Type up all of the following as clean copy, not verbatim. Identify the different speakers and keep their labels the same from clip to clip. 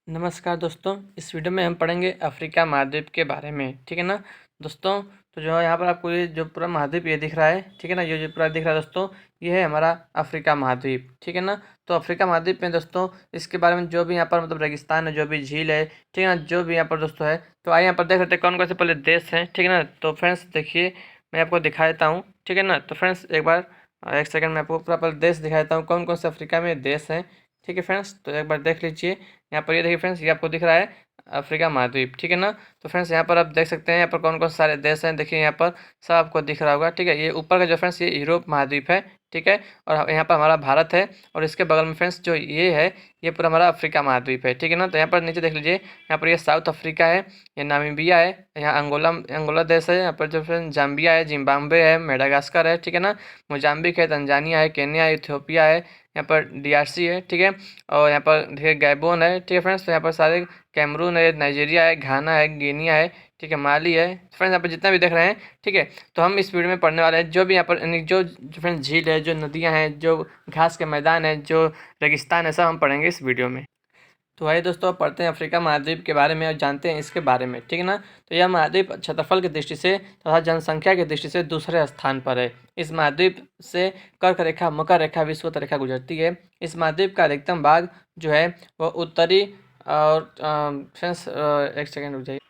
Speaker 1: नमस्कार दोस्तों, इस वीडियो में हम पढ़ेंगे अफ्रीका महाद्वीप के बारे में। ठीक है ना दोस्तों। तो जो है यहाँ पर आपको ये जो पूरा महाद्वीप ये दिख रहा है, ठीक है ना, ये जो पूरा दिख रहा है दोस्तों, ये है हमारा अफ्रीका महाद्वीप। ठीक है ना। तो अफ्रीका महाद्वीप में दोस्तों इसके बारे में जो भी यहाँ पर मतलब रेगिस्तान है, जो भी झील है, ठीक है ना, जो भी यहाँ पर दोस्तों है, तो आइए यहाँ पर देख सकते हैं कौन कौन से पहले देश हैं। ठीक है ना। तो फ्रेंड्स देखिए, मैं आपको दिखा देता हूँ। ठीक है ना। तो फ्रेंड्स एक बार एक सेकंड में आपको पूरा पहले देश दिखा देता हूँ, कौन कौन से अफ्रीका में देश हैं। ठीक है फ्रेंड्स, तो एक बार देख लीजिए। यहाँ पर ये देखिए फ्रेंड्स, ये आपको दिख रहा है अफ्रीका महाद्वीप। ठीक है ना। तो फ्रेंड्स यहाँ पर आप देख सकते हैं यहाँ पर कौन कौन सारे देश हैं। देखिए यहाँ पर सब आपको दिख रहा होगा। ठीक है, ये ऊपर का जो फ्रेंड्स ये यूरोप महाद्वीप है। ठीक है, और यहाँ पर हमारा भारत है, और इसके बगल में फ्रेंड्स जो ये है, ये पूरा हमारा अफ्रीका महाद्वीप है। ठीक है ना। तो यहाँ पर नीचे देख लीजिए, यहाँ पर ये साउथ अफ्रीका है, ये नामीबिया है, यहाँ अंगोला अंगोला देश है, यहाँ पर जो फ्रेंड्स जाम्बिया है, जिम्बाब्वे है, मेडागास्कर है, ठीक है ना, मोजाम्बिक है, तंजानिया है, केन्या है, इथियोपिया है, यहाँ पर डीआरसी है। ठीक है, और यहाँ पर देखिए गैबोन है। ठीक है फ्रेंड्स, तो यहाँ पर सारे कैमरून है, नाइजीरिया है, घाना है, गिनिया है, ठीक है, माली है। फ्रेंड्स यहाँ पर जितना भी देख रहे हैं, ठीक है, तो हम इस वीडियो में पढ़ने वाले हैं जो भी यहाँ पर यानी जो फ्रेंड्स झील है, जो नदियाँ हैं, जो घास के मैदान है, जो रेगिस्तान है, सब हम पढ़ेंगे इस वीडियो में। तो आइए दोस्तों पढ़ते हैं अफ्रीका महाद्वीप के बारे में और जानते हैं इसके बारे में। ठीक है ना। तो यह महाद्वीप क्षेत्रफल की दृष्टि से तथा जनसंख्या की दृष्टि से दूसरे स्थान पर है। इस महाद्वीप से कर्क रेखा, मकर रेखा, विषुवत रेखा गुजरती है। इस महाद्वीप का अधिकतम भाग जो है वह उत्तरी और फ्रेंड्स एक सेकेंड रुक जाइए।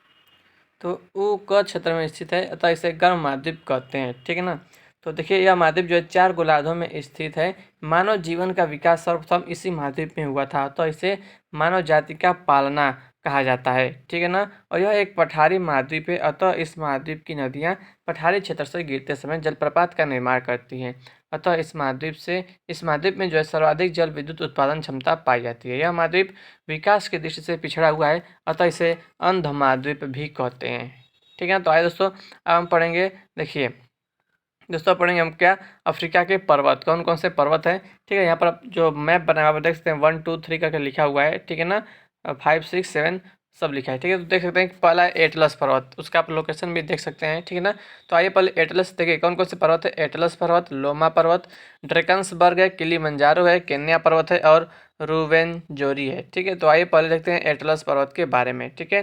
Speaker 1: तो वो क क्षेत्र में स्थित है, अतः इसे गर्म महाद्वीप कहते हैं। ठीक है ना। तो देखिए यह महाद्वीप जो है 4 गोलार्धों में स्थित है। मानव जीवन का विकास सर्वप्रथम इसी महाद्वीप में हुआ था, तो इसे मानव जाति का पालना कहा जाता है। ठीक है ना। और यह एक पठारी महाद्वीप है, अतः इस महाद्वीप की नदियाँ पठारी क्षेत्र से गिरते समय जलप्रपात का निर्माण करती हैं। अतः इस महाद्वीप में जो है सर्वाधिक जल विद्युत उत्पादन क्षमता पाई जाती है। यह महाद्वीप विकास की दृष्टि से पिछड़ा हुआ है, अतः इसे अंध महाद्वीप भी कहते हैं। ठीक है। तो आइए दोस्तों अब हम पढ़ेंगे, देखिए दोस्तों पढ़ेंगे हम क्या, अफ्रीका के पर्वत, कौन कौन से पर्वत हैं। ठीक है, यहाँ पर आप जो मैप बनाया हुआ देख सकते हैं 1 2 3 करके लिखा हुआ है। ठीक है ना, 5 6 7 सब लिखा है। ठीक है, तो देख सकते हैं कि पहला है एटलस पर्वत, उसका आप लोकेशन भी देख सकते हैं। ठीक है ना। तो आइए पहले एटलस देखिए कौन कौन से पर्वत है। एटलस पर्वत, लोमा पर्वत, ड्रैकन्सबर्ग है, किलीमंजारो है, केन्या पर्वत है, और रुवेनजोरी है। ठीक है, तो आइए पहले देखते हैं एटलस पर्वत के बारे में। ठीक है,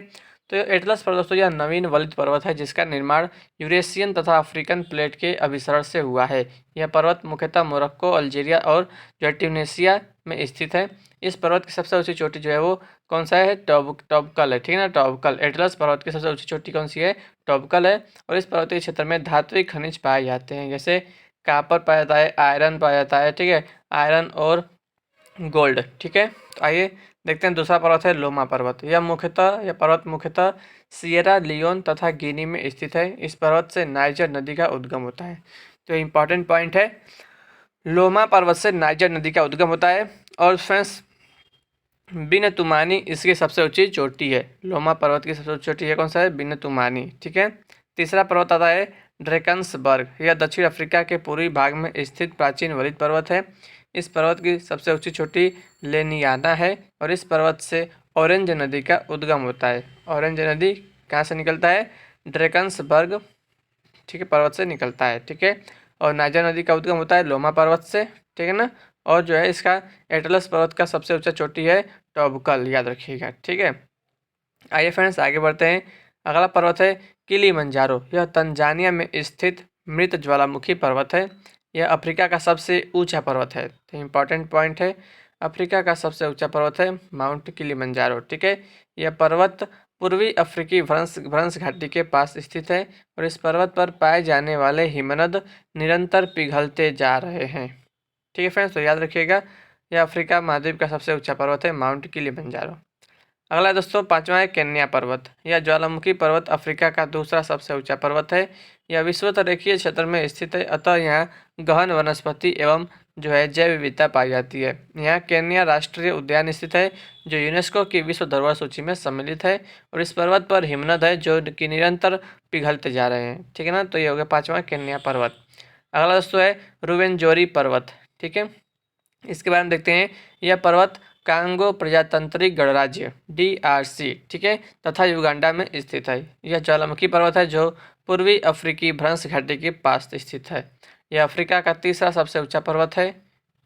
Speaker 1: तो एटलस पर्वत दोस्तों यह नवीन वलित पर्वत है, जिसका निर्माण यूरेशियन तथा अफ्रीकन प्लेट के अभिसरण से हुआ है। यह पर्वत मुख्यतः मोरक्को, अल्जीरिया और जो है ट्यूनीशिया में स्थित है। इस पर्वत की सबसे ऊंची चोटी जो है वो कौन सा है, टॉबकल है। ठीक है ना, टॉबकल, एटलस पर्वत की सबसे ऊंची चोटी कौन सी है, टॉबकल है। और इस पर्वतीय क्षेत्र में धात्विक खनिज पाए जाते हैं, जैसे कापर पाया जाता है, आयरन पाया जाता है। ठीक है, आयरन और गोल्ड। ठीक है, तो आइए देखते हैं दूसरा पर्वत है लोमा पर्वत। यह पर्वत मुख्यतः सिएरा लियोन तथा गिनी में स्थित है। इस पर्वत से नाइजर नदी का उद्गम होता है। तो इम्पॉर्टेंट पॉइंट है, लोमा पर्वत से नाइजर नदी का उद्गम होता है। और फ्रेंड्स बिन तुमानी इसकी सबसे ऊंची चोटी है। लोमा पर्वत की सबसे ऊंची चोटी है कौन सा है, बिन तुमानी। ठीक है, तीसरा पर्वत आता है ड्रैकन्सबर्ग। यह दक्षिण अफ्रीका के पूर्वी भाग में स्थित प्राचीन वलित पर्वत है। इस पर्वत की सबसे ऊंची चोटी लेनियाना है, और इस पर्वत से ऑरेंज नदी का उद्गम होता है। ऑरेंज नदी कहाँ से निकलता है, ड्रैकन्सबर्ग, ठीक है, पर्वत से निकलता है। ठीक है, और नाइजर नदी का उद्गम होता है लोमा पर्वत से। ठीक है ना। और जो है इसका एटलस पर्वत का सबसे ऊंचा चोटी है टॉबकल, याद रखिएगा। ठीक है, आइए फ्रेंड्स आगे बढ़ते हैं। अगला पर्वत है किलीमंजारो। यह तंजानिया में स्थित मृत ज्वालामुखी पर्वत है। यह अफ्रीका का सबसे ऊंचा पर्वत है। तो इम्पॉर्टेंट पॉइंट है, अफ्रीका का सबसे ऊंचा पर्वत है माउंट किलीमंजारो। ठीक है, यह पर्वत पूर्वी अफ्रीकी भ्रंश घाटी के पास स्थित है, और इस पर्वत पर पाए जाने वाले हिमनद निरंतर पिघलते जा रहे हैं। ठीक है फ्रेंड्स, तो याद रखिएगा, यह अफ्रीका महाद्वीप का सबसे ऊंचा पर्वत है माउंट किलीमंजारो। अगला दोस्तों पांचवा है केन्या पर्वत। यह ज्वालामुखी पर्वत अफ्रीका का दूसरा सबसे ऊंचा पर्वत है। यह विषुवत रेखीय क्षेत्र में स्थित है, अतः यहाँ गहन वनस्पति एवं जो है जैव विविधता पाई जाती है। यहाँ केन्या राष्ट्रीय उद्यान स्थित है, जो यूनेस्को की विश्व धरोहर सूची में सम्मिलित है। और इस पर्वत पर हिमनद है जो कि निरंतर पिघलते जा रहे हैं। ठीक है ना, तो ये हो गया पांचवा केन्या पर्वत। अगला दोस्तों है रुवेनजोरी पर्वत। ठीक है, इसके बारे में देखते हैं। यह पर्वत कांगो प्रजातांत्रिक गणराज्य DRC, ठीक है, तथा युगांडा में स्थित है। यह ज्वालामुखी पर्वत है जो पूर्वी अफ्रीकी भ्रंश घाटी के पास स्थित है। यह अफ्रीका का तीसरा सबसे ऊंचा पर्वत है।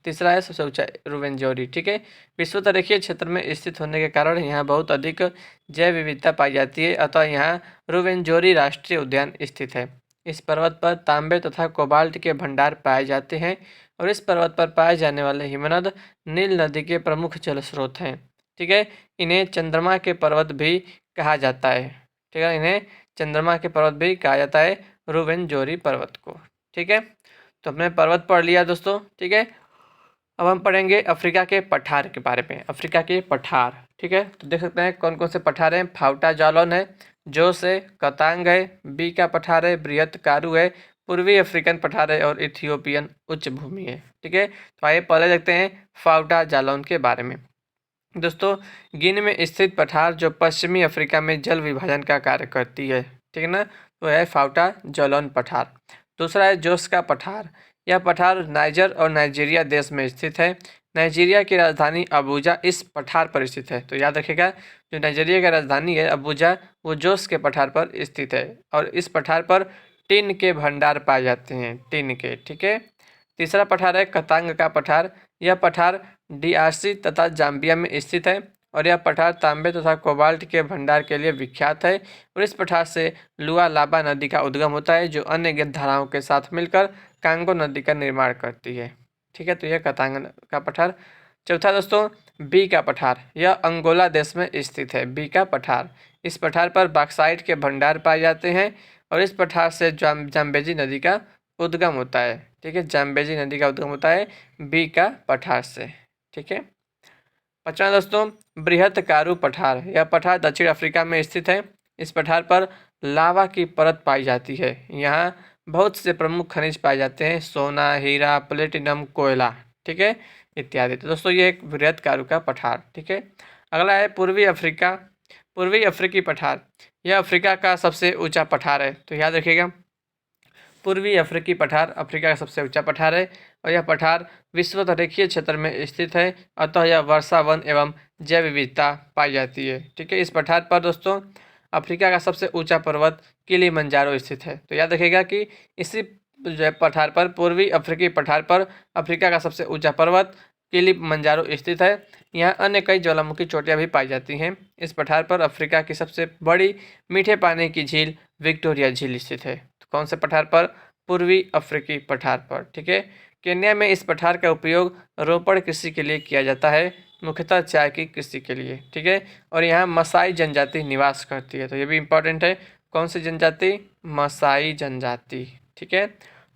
Speaker 1: तीसरा है सबसे ऊंचा रुवेंजोरी। ठीक है, विश्वतरीय क्षेत्र में स्थित होने के कारण यहाँ बहुत अधिक जैव विविधता पाई जाती है, अतः यहाँ रुवेंजोरी राष्ट्रीय उद्यान स्थित है। इस पर्वत पर तांबे तथा कोबाल्ट के भंडार पाए जाते हैं और इस पर्वत पर पाए जाने वाले हिमनद नील नदी के प्रमुख जल स्रोत हैं। ठीक है, इन्हें चंद्रमा के पर्वत भी कहा जाता है। ठीक है, इन्हें चंद्रमा के पर्वत भी कहा जाता है, रुवेंजोरी पर्वत को। ठीक है, तो हमने पर्वत पढ़ लिया दोस्तों। ठीक है, अब हम पढ़ेंगे अफ्रीका के पठार के बारे में। अफ्रीका के पठार, ठीक है, तो देख सकते हैं कौन कौन से पठार हैं। फाउटा जालौन है, जोस है, कतांग है, बी का पठार है, बृहत कारु है, पूर्वी अफ्रीकन पठार है और इथियोपियन उच्च भूमि है। ठीक है, तो आइए पहले देखते हैं फाउटा जालौन के बारे में। दोस्तों, गिनी में स्थित पठार जो पश्चिमी अफ्रीका में जल विभाजन का कार्य करती है, ठीक है ना, तो है फाउटा जालौन पठार। दूसरा है जोस का पठार। यह पठार नाइजर और नाइजीरिया देश में स्थित है। नाइजीरिया की राजधानी अबूजा इस पठार पर स्थित है। तो याद रखिएगा, जो नाइजीरिया की राजधानी है अबूजा, वो जोस के पठार पर स्थित है और इस पठार पर टिन के भंडार पाए जाते हैं, टिन के। ठीक है, तीसरा पठार है कतांग का पठार। यह पठार डीआरसी तथा जाम्बिया में स्थित है और यह पठार तांबे तथा कोबाल्ट के भंडार के लिए विख्यात है और इस पठार से लुआलाबा नदी का उद्गम होता है जो अन्य धाराओं के साथ मिलकर कांगो नदी का निर्माण करती है। ठीक है, तो यह कतांग का पठार। चौथा दोस्तों, बी का पठार। यह अंगोला देश में स्थित है, बी का पठार। इस पठार पर बॉक्साइट के भंडार पाए जाते हैं और इस पठार से जाम्बेजी नदी का उद्गम होता है। ठीक है, जाम्बेजी नदी का उद्गम होता है बी का पठार से। ठीक है, पांचवा दोस्तों, बृहत कारु पठार। यह पठार दक्षिण अफ्रीका में स्थित है। इस पठार पर लावा की परत पाई जाती है। यहाँ बहुत से प्रमुख खनिज पाए जाते हैं, सोना, हीरा, प्लेटिनम, कोयला। ठीक है, इत्यादि। तो दोस्तों, ये एक बृहत कारु का पठार। ठीक है, अगला है पूर्वी अफ्रीका, पूर्वी अफ्रीकी पठार। यह अफ्रीका का सबसे ऊंचा पठार है। तो याद रखिएगा, पूर्वी अफ्रीकी पठार अफ्रीका का सबसे ऊंचा पठार है और यह पठार विश्वतरीय क्षेत्र में स्थित है, अतः यह वर्षा वन एवं जैव विविधता पाई जाती है। ठीक है, इस पठार पर दोस्तों अफ्रीका का सबसे ऊंचा पर्वत किलिमंजारो स्थित है। तो याद रखिएगा कि इसी जो पठार पर, पूर्वी अफ्रीकी पठार पर अफ्रीका का सबसे ऊंचा पर्वत किलिमंजारो स्थित है। यहाँ अन्य कई ज्वालामुखी चोटियाँ भी पाई जाती हैं। इस पठार पर अफ्रीका की सबसे बड़ी मीठे पानी की झील विक्टोरिया झील स्थित है। तो कौन से पठार पर? पूर्वी अफ्रीकी पठार पर। ठीक है, केन्या में इस पठार का उपयोग रोपड़ कृषि के लिए किया जाता है, मुख्यतः चाय की कृषि के लिए। ठीक है, और यहाँ मसाई जनजाति निवास करती है। तो ये भी इम्पोर्टेंट है। कौन सी जनजाति? मसाई जनजाति। ठीक है,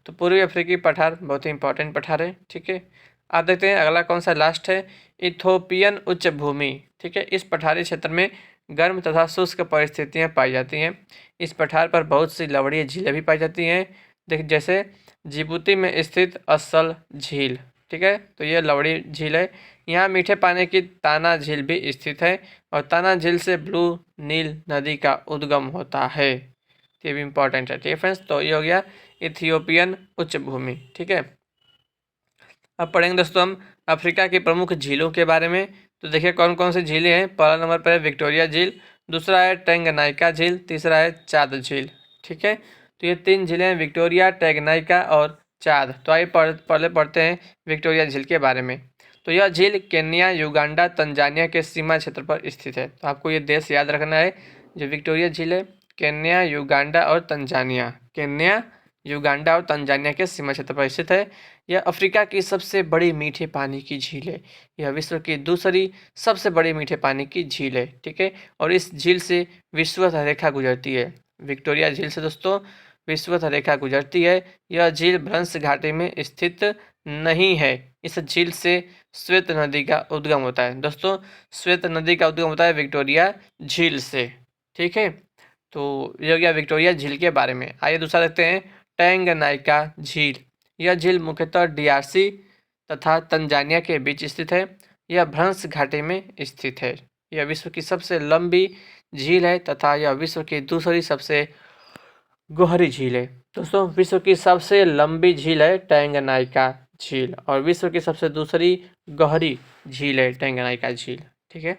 Speaker 1: तो पूर्वी अफ्रीकी पठार बहुत ही इंपॉर्टेंट पठार है। ठीक है, आप देखते हैं अगला कौन सा लास्ट है, इथोपियन उच्च भूमि। ठीक है, इस पठारी क्षेत्र में गर्म तथा शुष्क परिस्थितियां पाई जाती हैं। इस पठार पर बहुत सी लवणीय झीलें भी पाई जाती हैं, देख जैसे जिबूती में स्थित असल झील। ठीक है, तो ये लवड़ी झील है। यहाँ मीठे पानी की ताना झील भी स्थित है और ताना झील से ब्लू नील नदी का उद्गम होता है। ये भी इम्पोर्टेंट है। ठीक है फ्रेंड्स, तो ये हो गया इथियोपियन उच्च भूमि। ठीक है, अब पढ़ेंगे दोस्तों हम अफ्रीका की प्रमुख झीलों के बारे में। तो देखिए कौन कौन सी झीलें हैं। पहला नंबर पर है विक्टोरिया झील, दूसरा है टैंगनाइका झील, तीसरा है चाद झील। ठीक है, तो ये तीन झीलें हैं, विक्टोरिया, टैंगनाइका और चाद। तो आइए पहले पढ़ते हैं विक्टोरिया झील के बारे में। तो यह झील केन्या, युगांडा, तंजानिया के सीमा क्षेत्र पर स्थित है। तो आपको ये देश याद रखना है। जो विक्टोरिया झील है, केन्या, युगांडा और तंजानिया, केन्या, युगांडा और तंजानिया के सीमा क्षेत्र पर स्थित है। यह अफ्रीका की सबसे बड़ी मीठे पानी की झील है। यह विश्व की दूसरी सबसे बड़ी मीठे पानी की झील है। ठीक है, और इस झील से विषुवत रेखा गुजरती है। विक्टोरिया झील से दोस्तों विषुवत रेखा गुजरती है। यह झील भ्रंश घाटी में स्थित नहीं है। इस झील से श्वेत नदी का उद्गम होता है। दोस्तों, श्वेत नदी का उद्गम होता है विक्टोरिया झील से। ठीक है, तो यह हो गया विक्टोरिया झील के बारे में। आइए दूसरा देखते हैं टैंगनाइका झील। यह झील मुख्यतः डीआरसी तथा तंजानिया के बीच स्थित है। यह भ्रंश घाटी में स्थित है। यह विश्व की सबसे लंबी झील है तथा यह विश्व की दूसरी सबसे गहरी झील है। दोस्तों, विश्व की सबसे लंबी झील है टैंगनाइका झील और विश्व की सबसे दूसरी गहरी झील है टैंगनाइका झील। ठीक है,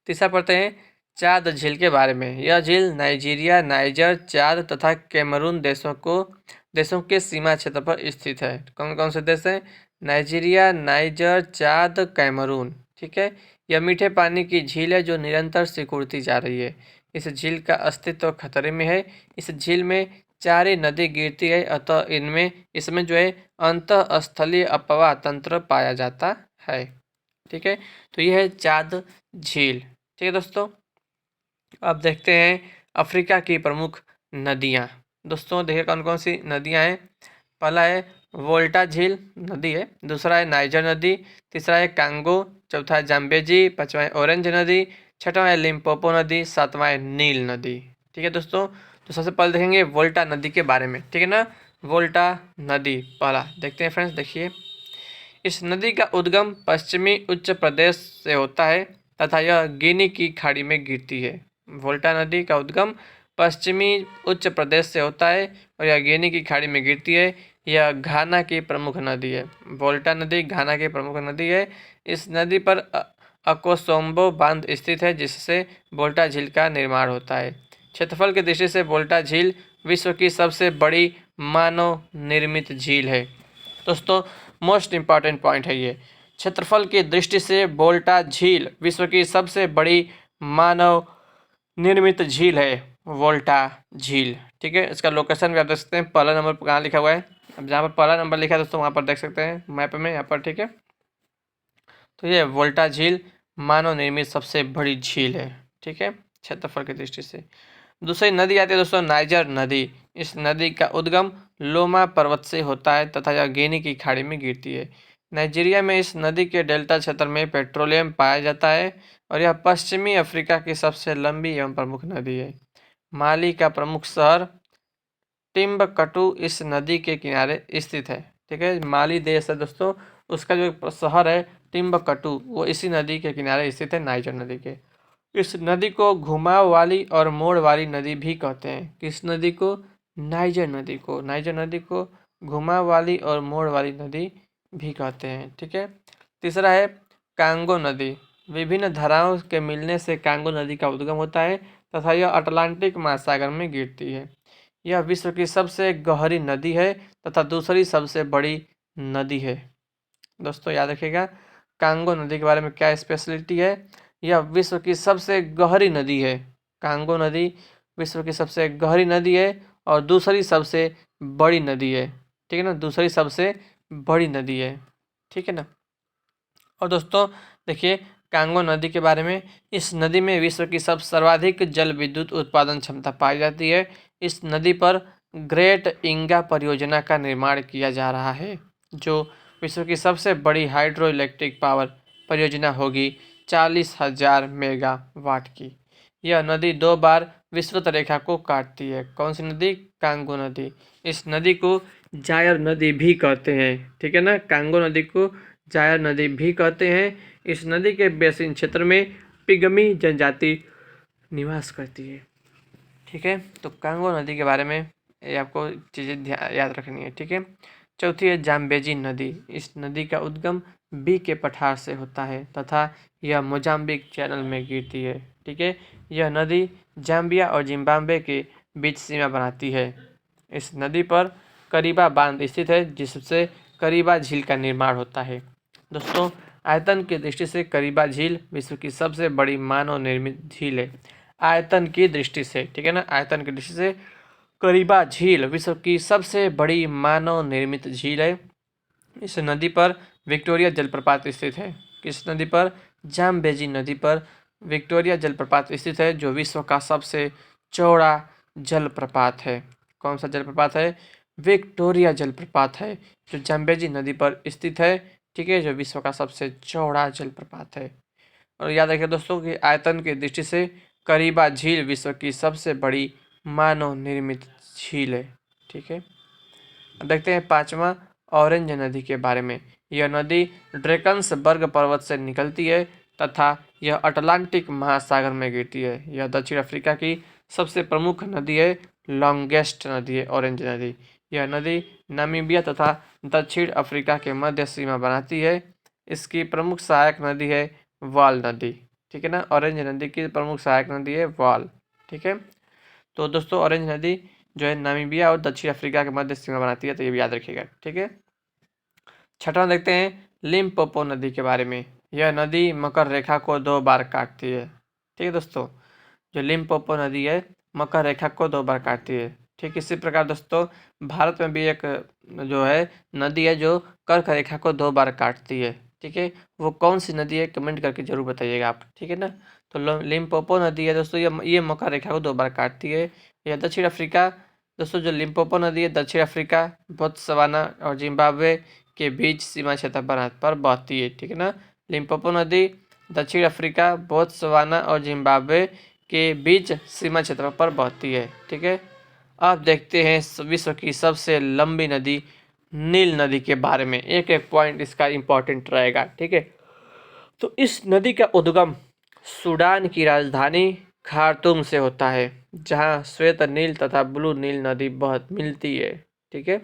Speaker 1: तीसरा पढ़ते हैं चाद झील के बारे में। यह झील नाइजीरिया, नाइजर, चाद तथा कैमरून देशों के सीमा क्षेत्र पर स्थित है। कौन कौन से देश हैं? Nigeria, Niger, Chad, Cameroon. ठीक है, यह मीठे पानी की झील है जो निरंतर सिकुड़ती जा रही है। इस झील का अस्तित्व खतरे में है। इस झील में 4 नदी गिरती है, अतः इसमें जो है अंतःस्थलीय अपवाह तंत्र पाया जाता है। ठीक है, तो यह है चाद झील। ठीक है दोस्तों, अब देखते हैं अफ्रीका की प्रमुख नदियाँ। दोस्तों देखिए कौन कौन सी नदियाँ हैं। पहला है वोल्टा झील नदी है, दूसरा है नाइजर नदी, तीसरा है कांगो, चौथा है जाम्बेजी, पांचवा है ऑरेंज नदी, छठवां है लिम्पोपो नदी, सातवां है नील नदी। ठीक है दोस्तों, तो सबसे पहले देखेंगे वोल्टा नदी के बारे में। ठीक है ना, वोल्टा नदी पहला देखते हैं फ्रेंड्स। देखिए, इस नदी का उद्गम पश्चिमी उच्च प्रदेश से होता है तथा यह गिनी की खाड़ी में गिरती है। वोल्टा नदी का उद्गम पश्चिमी उच्च प्रदेश से होता है और यह गिनी की खाड़ी में गिरती है। यह घाना की प्रमुख नदी है। वोल्टा नदी घाना की प्रमुख नदी है। इस नदी पर अकोसोम्बो बांध स्थित है जिससे वोल्टा झील का निर्माण होता है। क्षेत्रफल की दृष्टि से वोल्टा झील विश्व की सबसे बड़ी मानव निर्मित झील है। दोस्तों मोस्ट इम्पॉर्टेंट पॉइंट है ये, क्षेत्रफल की दृष्टि से वोल्टा झील विश्व की सबसे बड़ी मानव निर्मित झील है वोल्टा झील। ठीक है, इसका लोकेशन भी आप देख सकते हैं, पहला नंबर पर कहाँ लिखा हुआ है। अब जहाँ पर पहला नंबर लिखा है दोस्तों वहाँ पर देख सकते हैं मैप में यहाँ पर। ठीक है, तो ये वोल्टा झील मानव निर्मित सबसे बड़ी झील है। ठीक है, क्षेत्रफल की दृष्टि से। दूसरी नदी आती है दोस्तों नाइजर नदी। इस नदी का उद्गम लोमा पर्वत से होता है तथा यह गिनी की खाड़ी में गिरती है। नाइजीरिया में इस नदी के डेल्टा क्षेत्र में पेट्रोलियम पाया जाता है और यह पश्चिमी अफ्रीका की सबसे लंबी एवं प्रमुख नदी है। माली का प्रमुख शहर टिम्बकटू इस नदी के किनारे स्थित है। ठीक है, माली देश है दोस्तों, उसका जो शहर है टिम्बकटू वो इसी नदी के किनारे स्थित है, नाइजर नदी के। इस नदी को घुमाव वाली और मोड़ वाली नदी भी कहते हैं। किस नदी को? नाइजर नदी को। नाइजर नदी को घुमाव वाली और मोड़ वाली नदी भी कहते हैं। ठीक है, तीसरा है कांगो नदी। विभिन्न धाराओं के मिलने से कांगो नदी का उद्गम होता है तथा यह अटलांटिक महासागर में गिरती है। यह विश्व की सबसे गहरी नदी है तथा दूसरी सबसे बड़ी नदी है। दोस्तों याद रखिएगा कांगो नदी के बारे में क्या स्पेशलिटी है। यह विश्व की सबसे गहरी नदी है। कांगो नदी विश्व की सबसे गहरी नदी है और दूसरी सबसे बड़ी नदी है। ठीक है ना, दूसरी सबसे बड़ी नदी है। ठीक है ना। और दोस्तों देखिए कांगो नदी के बारे में, इस नदी में विश्व की सर्वाधिक जल विद्युत उत्पादन क्षमता पाई जाती है। इस नदी पर ग्रेट इंगा परियोजना का निर्माण किया जा रहा है जो विश्व की सबसे बड़ी हाइड्रो इलेक्ट्रिक पावर परियोजना होगी, 40,000 मेगावाट की। यह नदी 2 बार विषुवत रेखा को काटती है। कौन सी नदी? कांगो नदी। इस नदी को जायर नदी भी कहते हैं। ठीक है ना, कांगो नदी को जायर नदी भी कहते हैं। इस नदी के बेसिन क्षेत्र में पिगमी जनजाति निवास करती है। ठीक है, तो कांगो नदी के बारे में ये आपको चीज़ें याद रखनी है। ठीक है, चौथी है जाम्बेजी नदी। इस नदी का उद्गम बी के पठार से होता है तथा यह मोजाम्बिक चैनल में गिरती है। ठीक है, यह नदी जाम्बिया और जिम्बाब्वे के बीच सीमा बनाती है। इस नदी पर करीबा बांध स्थित है जिससे करीबा झील का निर्माण होता है। दोस्तों आयतन की दृष्टि से करीबा झील विश्व की सबसे बड़ी मानव निर्मित झील है। आयतन की दृष्टि से, ठीक है ना, आयतन की दृष्टि से करीबा झील विश्व की सबसे बड़ी मानव निर्मित झील है। इस नदी पर विक्टोरिया जलप्रपात स्थित है। किस नदी पर? जाम्बेजी नदी पर विक्टोरिया जलप्रपात स्थित है जो विश्व का सबसे चौड़ा जलप्रपात है। कौन सा जलप्रपात है? विक्टोरिया जलप्रपात है जो जाम्बेजी नदी पर स्थित है। ठीक है, जो विश्व का सबसे चौड़ा जलप्रपात है। और याद रखिए दोस्तों कि आयतन की दृष्टि से करीबा झील विश्व की सबसे बड़ी मानव निर्मित झील है। ठीक है, अब देखते हैं पांचवा ऑरेंज नदी के बारे में। यह नदी ड्रेकन्सबर्ग पर्वत से निकलती है तथा यह अटलांटिक महासागर में गिरती है। यह दक्षिण अफ्रीका की सबसे प्रमुख नदी है, लॉन्गेस्ट नदी है ऑरेंज नदी। यह नदी नामीबिया तथा दक्षिण अफ्रीका के मध्य सीमा बनाती है। इसकी प्रमुख सहायक नदी है वाल नदी। ठीक है ना, ऑरेंज नदी की प्रमुख सहायक नदी है वाल। ठीक है, तो दोस्तों ऑरेंज नदी जो है नामीबिया और दक्षिण अफ्रीका के मध्य सीमा बनाती है, तो ये भी याद रखिएगा। ठीक है, छठवां देखते हैं लिम्पोपो नदी के बारे में। यह नदी मकर रेखा को 2 बार काटती है। ठीक है दोस्तों, जो लिम्पोपो नदी है मकर रेखा को 2 बार काटती है। ठीक इसी प्रकार दोस्तों भारत में भी एक जो है नदी है जो कर्क रेखा को 2 बार काटती है। ठीक है, वो कौन सी नदी है कमेंट करके जरूर बताइएगा आप। ठीक है ना, तो लिम्पोपो नदी है दोस्तों, ये मकर रेखा को 2 बार काटती है। यह दक्षिण अफ्रीका दोस्तों, जो लिम्पोपो नदी है दक्षिण अफ्रीका, बोत्सवाना और जिम्बाब्वे के बीच सीमा क्षेत्र पर बहती है। ठीक है ना, लिम्पोपो नदी दक्षिण अफ्रीका, बोत्सवाना और जिम्बाब्वे के बीच सीमा क्षेत्र पर बहती है। ठीक है, अब देखते हैं विश्व की सबसे लंबी नदी नील नदी के बारे में। एक एक पॉइंट इसका इम्पोर्टेंट रहेगा। ठीक है, तो इस नदी का उद्गम सूडान की राजधानी खार्तूम से होता है, जहां श्वेत नील तथा ब्लू नील नदी बहुत मिलती है। ठीक है,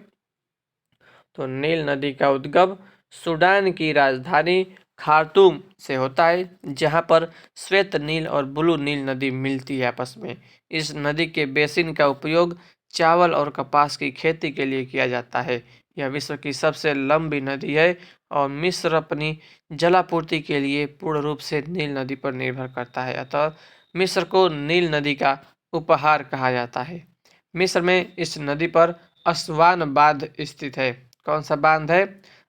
Speaker 1: तो नील नदी का उद्गम सूडान की राजधानी खार्तूम से होता है, जहां पर श्वेत नील और ब्लू नील नदी मिलती है आपस में। इस नदी के बेसिन का उपयोग चावल और कपास की खेती के लिए किया जाता है। यह विश्व की सबसे लंबी नदी है और मिस्र अपनी जलापूर्ति के लिए पूर्ण रूप से नील नदी पर निर्भर करता है। अतः मिस्र को नील नदी का उपहार कहा जाता है। मिस्र में इस नदी पर अस्वान बांध स्थित है। कौन सा बांध है?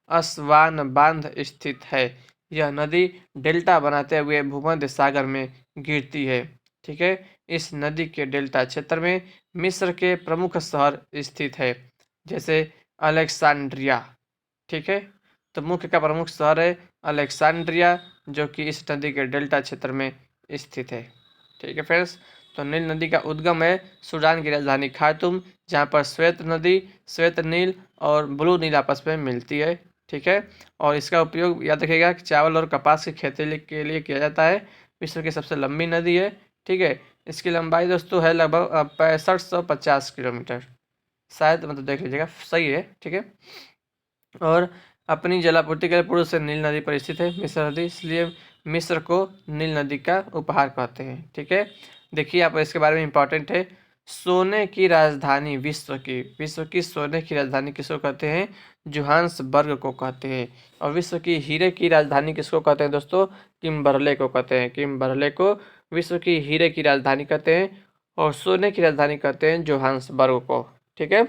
Speaker 1: अस्वान बांध स्थित है। यह नदी डेल्टा बनाते हुए भूमध्य सागर में गिरती है। ठीक है, इस नदी के डेल्टा क्षेत्र में मिस्र के प्रमुख शहर स्थित है, जैसे अलेक्सांड्रिया। ठीक है, तो मुख्य का प्रमुख शहर है अलेक्सांड्रिया, जो कि इस नदी के डेल्टा क्षेत्र में स्थित है। ठीक है फ्रेंड्स, तो नील नदी का उद्गम है सूडान की राजधानी खार्तूम, जहाँ पर श्वेत नील और ब्लू नील आपस में मिलती है। ठीक है, और इसका उपयोग याद रखिएगा कि चावल और कपास की खेती के लिए किया जाता है। विश्व की सबसे लंबी नदी है। ठीक है, इसकी लंबाई दोस्तों है लगभग 6550 किलोमीटर, शायद मतलब देख लीजिएगा सही है। ठीक है, और अपनी जलापूर्ति के लिए पूर्व से नील नदी पर स्थित है मिस्र नदी, इसलिए मिस्र को नील नदी का उपहार कहते हैं। ठीक है, देखिए आप इसके बारे में इम्पोर्टेंट है। सोने की राजधानी विश्व की सोने की राजधानी किसको कहते हैं? जोहान्सबर्ग को कहते हैं। और विश्व की हीरे की राजधानी किसको कहते हैं दोस्तों? किम्बरले को कहते हैं। किम्बरले को विश्व की हीरे की राजधानी कहते हैं और सोने की राजधानी कहते हैं जोहान्सबर्ग को। ठीक है,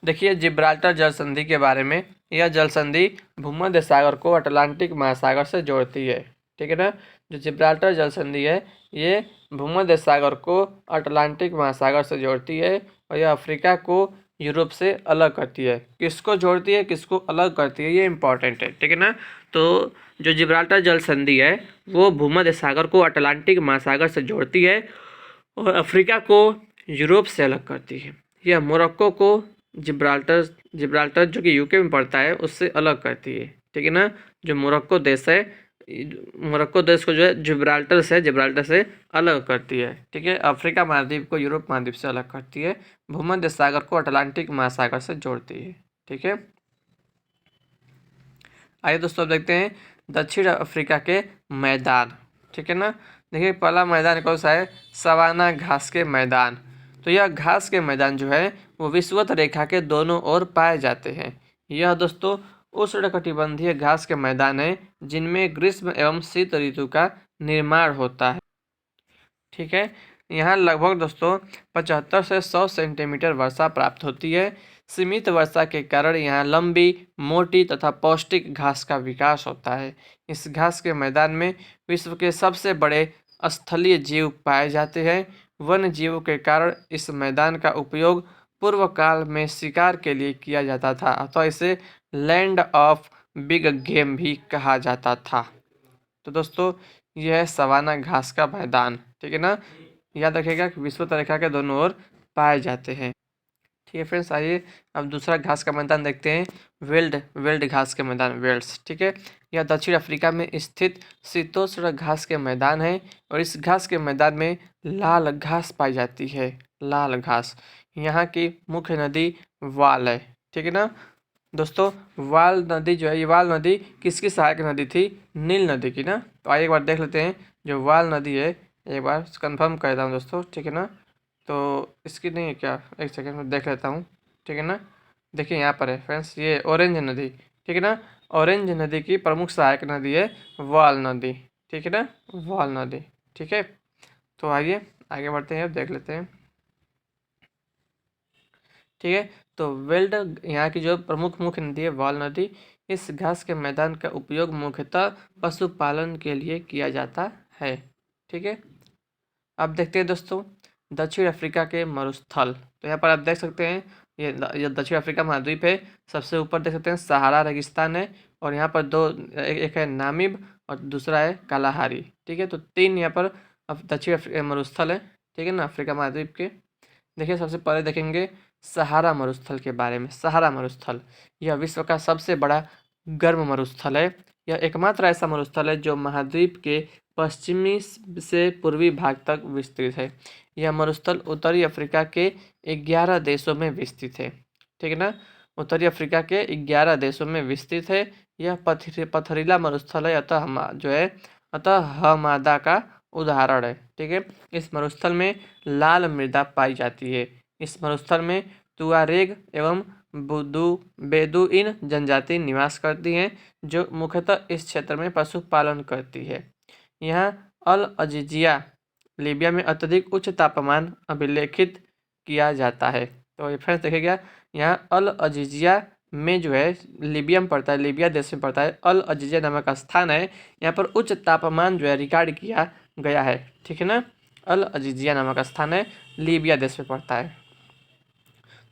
Speaker 1: देखिए जिब्राल्टर जल संधि के बारे में। यह जल संधि भूमध्य सागर को अटलांटिक महासागर से जोड़ती है। ठीक है ना, जो जिब्राल्टर जल संधि है ये भूमध्य सागर को अटलांटिक महासागर से जोड़ती है और यह अफ्रीका को यूरोप से अलग करती है। किसको जोड़ती है, किसको अलग करती है, ये इंपॉर्टेंट है। ठीक है ना, तो जो जिब्राल्टर जल संधि है वो भूमध्य सागर को अटलांटिक महासागर से जोड़ती है और अफ्रीका को यूरोप से अलग करती है। यह मोरक्को को जिब्राल्टर जो कि यूके में पड़ता है उससे अलग करती है। ठीक है ना, जो मोरक्को देश है, मोरक्को देश को जो है जिब्राल्टर से अलग करती है। ठीक है, अफ्रीका महाद्वीप को यूरोप महाद्वीप से अलग करती है, भूमध्य सागर को अटलांटिक महासागर से जोड़ती है। ठीक है, आइए दोस्तों अब देखते हैं दक्षिण अफ्रीका के मैदान। ठीक है ना, देखिए पहला मैदान कौन सा है? सवाना घास के मैदान। तो यह घास के मैदान जो है वो विषुवत रेखा के दोनों ओर पाए जाते हैं। यह दोस्तों उष्णकटिबंधीय घास के मैदान है जिनमें ग्रीष्म एवं शीत ऋतु का निर्माण होता है। ठीक है, यहाँ लगभग दोस्तों 75 से 100 सेंटीमीटर वर्षा प्राप्त होती है। सीमित वर्षा के कारण यहाँ लंबी, मोटी तथा पौष्टिक घास का विकास होता है। इस घास के मैदान में विश्व के सबसे बड़े स्थलीय जीव पाए जाते हैं। वन्य जीवों के कारण इस मैदान का उपयोग पूर्व काल में शिकार के लिए किया जाता था, अतः इसे लैंड ऑफ बिग गेम भी कहा जाता था। तो दोस्तों यह है सवाना घास का मैदान। ठीक है ना, याद रखिएगा कि विषुवत रेखा के दोनों ओर पाए जाते हैं। ठीक है फ्रेंड्स, आइए अब दूसरा घास का मैदान देखते हैं, वेल्ड घास के मैदान, वेल्ड्स। ठीक है, यह दक्षिण अफ्रीका में स्थित शीतोष्ण घास के मैदान है और इस घास के मैदान में लाल घास पाई जाती है। लाल घास, यहाँ की मुख्य नदी वाल है। ठीक है ना दोस्तों, वाल नदी जो है, ये वाल नदी किसकी सहायक नदी थी? नील नदी की ना। तो आइए एक बार देख लेते हैं जो वाल नदी है, एक बार कंफर्म करता हूँ दोस्तों। ठीक है ना, तो इसकी नहीं है क्या? एक सेकंड में देख लेता हूँ। ठीक है ना, देखिए यहाँ पर है फ्रेंड्स, ये ऑरेंज नदी, ठीक है ना। ऑरेंज नदी की प्रमुख सहायक नदी है वाल नदी, ठीक है ना, वाल नदी। ठीक है, तो आइए आगे बढ़ते हैं, अब देख लेते हैं। ठीक है, तो वेल्ड यहाँ की जो प्रमुख मुख्य नदी है वाल नदी। इस घास के मैदान का उपयोग मुख्यतः पशुपालन के लिए किया जाता है। ठीक है, अब देखते हैं दोस्तों दक्षिण अफ्रीका के मरुस्थल। तो यहाँ पर आप देख सकते हैं ये दक्षिण अफ्रीका महाद्वीप है। सबसे ऊपर देख सकते हैं सहारा रेगिस्तान है, और यहाँ पर दो एक है नामिब और दूसरा है कालाहारी। ठीक है, तो तीन यहाँ पर दक्षिण मरुस्थल है। ठीक है ना, अफ्रीका महाद्वीप के। देखिए सबसे पहले देखेंगे सहारा मरुस्थल के बारे में। सहारा मरुस्थल यह विश्व का सबसे बड़ा गर्म मरुस्थल है। यह एकमात्र ऐसा मरुस्थल है जो महाद्वीप के पश्चिमी से पूर्वी भाग तक विस्तृत है। यह मरुस्थल उत्तरी अफ्रीका के 11 देशों में विस्तृत है। ठीक है ना, उत्तरी अफ्रीका के 11 देशों में विस्तृत है। यह पथरीला मरुस्थल है, अतः हमादा का उदाहरण है। ठीक है, इस मरुस्थल में लाल मृदा पाई जाती है। इस मरुस्थल में तुआरेग एवं बेदुइन जनजाति निवास करती हैं, जो मुख्यतः इस क्षेत्र में पशुपालन करती है। यहाँ अल अजीजिया लीबिया में अत्यधिक उच्च तापमान अभिलेखित किया जाता है। तो ये फ्रेंड्स देखिएगा, यहाँ अल अजीजिया में जो है लीबिया में पड़ता है, लीबिया देश में पड़ता है। अल अजीजिया नामक स्थान है, यहाँ पर उच्च तापमान जो है रिकॉर्ड किया गया है। ठीक है ना, अल अजीजिया नामक स्थान है, लीबिया देश में पड़ता है।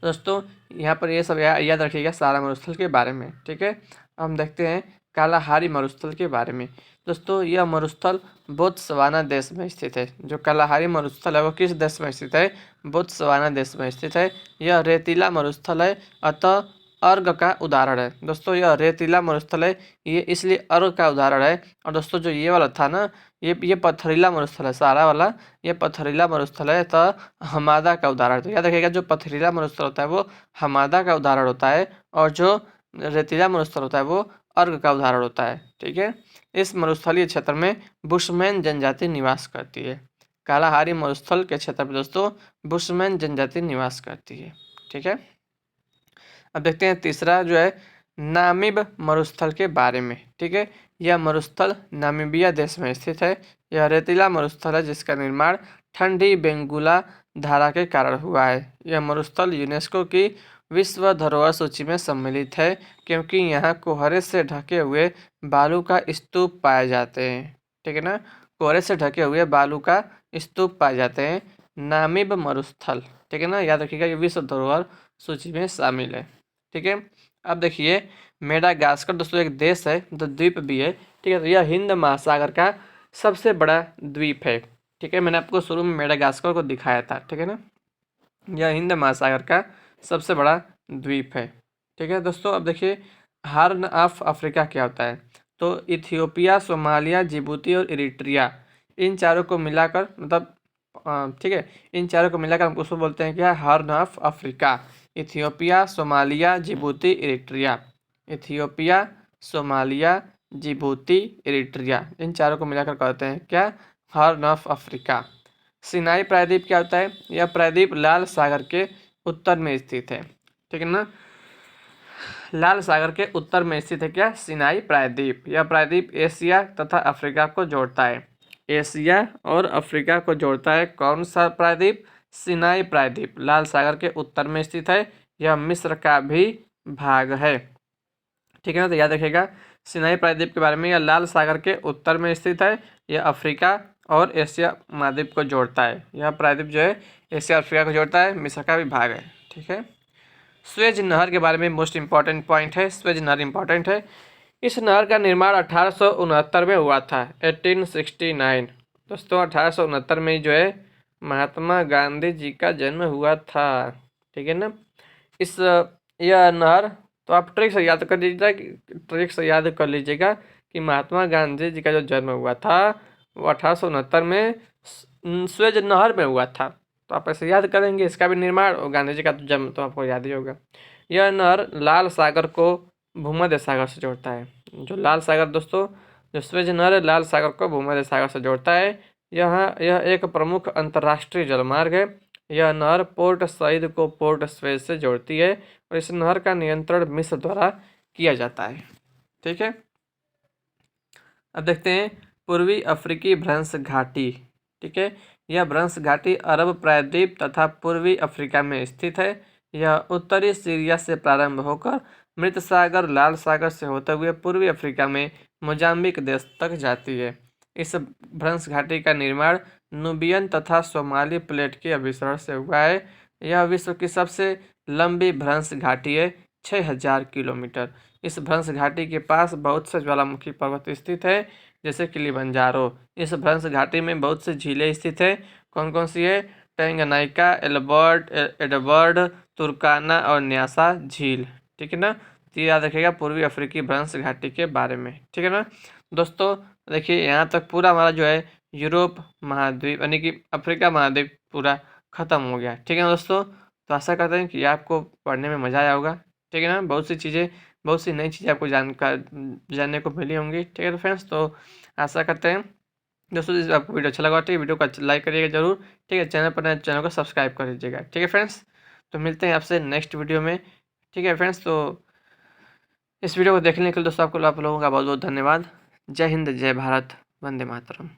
Speaker 1: दोस्तों यहाँ पर ये सब याद रखिएगा सारा मरुस्थल के बारे में। ठीक है, हम देखते हैं कालाहारी मरुस्थल के बारे में। दोस्तों यह मरुस्थल बोत्सवाना देश में स्थित है। जो कालाहारी मरुस्थल है वो किस देश में स्थित है? बोत्सवाना देश में स्थित है। यह रेतीला मरुस्थल है, अतः अर्ग का उदाहरण है। दोस्तों यह रेतीला मरुस्थल है, ये इसलिए अर्ग का उदाहरण है। और दोस्तों जो ये वाला था ना, ये पथरीला मरुस्थल है, सारा वाला ये पथरीला मरुस्थल है, तो हमादा का उदाहरण। तो याद रखिएगा, जो पथरीला मरुस्थल होता है वो हमादा का उदाहरण होता है, और जो रेतीला मरुस्थल होता है वो अर्ग का उदाहरण होता है। ठीक है, इस मरुस्थलीय क्षेत्र में बुशमैन जनजाति निवास करती है। कालाहारी मरुस्थल के क्षेत्र में दोस्तों बुशमैन जनजाति निवास करती है। ठीक है, अब देखते हैं तीसरा जो है नामिब मरुस्थल के बारे में। ठीक है, यह मरुस्थल नामीबिया देश में स्थित है। यह रेतीला मरुस्थल है जिसका निर्माण ठंडी बेंगुला धारा के कारण हुआ है। यह मरुस्थल यूनेस्को की विश्व धरोहर सूची में सम्मिलित है, क्योंकि यहाँ कोहरे से ढके हुए बालू का स्तूप पाए जाते हैं। ठीक है ना, कोहरे से ढके हुए बालू का स्तूप पाए जाते हैं। नामिब मरुस्थल, ठीक है ना, याद रखिएगा ये विश्व धरोहर सूची में शामिल है। ठीक है, अब देखिए मेडागास्कर दोस्तों एक देश है, तो द्वीप भी है। ठीक है, तो यह हिंद महासागर का सबसे बड़ा द्वीप है। ठीक है, मैंने आपको शुरू में मेडागास्कर को दिखाया था। ठीक है ना, यह हिंद महासागर का सबसे बड़ा द्वीप है। ठीक है दोस्तों, अब देखिए हार्न ऑफ अफ्रीका क्या होता है। तो इथियोपिया, सोमालिया, जिबूती और इरिट्रिया, इन चारों को मिलाकर मतलब ठीक है, इन चारों को मिलाकर हम उसको बोलते हैं क्या? Horn of Africa. Ethiopia, Somalia, Djibouti, Eritrea. Ethiopia, Somalia, Djibouti, Eritrea, इन चारों को मिलाकर कहते हैं क्या? Horn of Africa. सिनाई प्रायद्वीप क्या होता है? यह प्रायद्वीप लाल सागर के उत्तर में स्थित है। ठीक है ना, लाल सागर के उत्तर में स्थित है क्या? सिनाई प्रायद्वीप। यह प्रायद्वीप एशिया तथा अफ्रीका को जोड़ता है। एशिया और अफ्रीका को जोड़ता है कौन सा प्रायद्वीप? सिनाई प्रायद्वीप लाल सागर के उत्तर में स्थित है। यह मिस्र का भी भाग है। ठीक है ना, तो याद रखिएगा सिनाई प्रायद्वीप के बारे में, यह लाल सागर के उत्तर में स्थित है। यह अफ्रीका और एशिया महाद्वीप को जोड़ता है। यह प्रायद्वीप जो है एशिया अफ्रीका को जोड़ता है, मिस्र का भी भाग है। ठीक है, स्वेज नहर के बारे में मोस्ट इंपॉर्टेंट पॉइंट है। स्वेज नहर इंपॉर्टेंट है। इस नहर का निर्माण 1869 में हुआ था, 1869। दोस्तों 1869 में जो है महात्मा गांधी जी का जन्म हुआ था। ठीक है ना, इस यह नहर, तो आप ट्रिक से याद कर लीजिएगा कि महात्मा गांधी जी का जो जन्म हुआ था वो 1869 में स्वेज नहर में हुआ था। तो आप ऐसे याद करेंगे, इसका भी निर्माण और गांधी जी का तो जन्म तो आपको याद ही होगा। यह नहर लाल सागर को भूमध्य सागर से जोड़ता है। जो लाल सागर दोस्तों, जो स्वेज नहर है लाल सागर को भूमध्य सागर से जोड़ता है। यह एक प्रमुख अंतर्राष्ट्रीय जलमार्ग है। यह नहर पोर्ट सईद को पोर्ट स्वेज से जोड़ती है, और इस नहर का नियंत्रण मिस्र द्वारा किया जाता है। ठीक है, अब देखते हैं पूर्वी अफ्रीकी भ्रंश घाटी। ठीक है, यह भ्रंश घाटी अरब प्रायद्वीप तथा पूर्वी अफ्रीका में स्थित है। यह उत्तरी सीरिया से प्रारंभ होकर मृत सागर, लाल सागर से होते हुए पूर्वी अफ्रीका में मोजाम्बिक देश तक जाती है। इस भ्रंश घाटी का निर्माण नूबियन तथा सोमाली प्लेट के अभिसरण से हुआ है। यह विश्व की सबसे लंबी भ्रंश घाटी है, 6000 किलोमीटर। इस भ्रंश घाटी के पास बहुत से ज्वालामुखी पर्वत स्थित है, जैसे किलिमंजारो। इस भ्रंश घाटी में बहुत सी झीलें स्थित है। कौन कौन सी है? टैंगनाइका, एल्बर्ट, एडवर्ड, तुर्काना और न्यासा झील। ठीक है ना, तो याद रखिएगा पूर्वी अफ्रीकी भ्रंश घाटी के बारे में। ठीक है ना दोस्तों, देखिए यहाँ तक पूरा हमारा जो है यूरोप महाद्वीप यानी कि अफ्रीका महाद्वीप पूरा खत्म हो गया। ठीक है ना दोस्तों, तो आशा करते हैं कि आपको पढ़ने में मज़ा आया होगा। ठीक है ना, बहुत सी नई चीज़ें आपको जानने को मिली होंगी। ठीक है तो फ्रेंड्स, तो आशा करते हैं दोस्तों आपको वीडियो अच्छा लगा। ठीक है, वीडियो को लाइक करिएगा जरूर। ठीक है, चैनल पर नए चैनल को सब्सक्राइब कर लीजिएगा। ठीक है फ्रेंड्स, तो मिलते हैं आपसे नेक्स्ट वीडियो में। ठीक है फ्रेंड्स, तो इस वीडियो को देखने के लिए दोस्तों आप लोगों का बहुत बहुत धन्यवाद। जय हिंद, जय भारत, वंदे मातरम।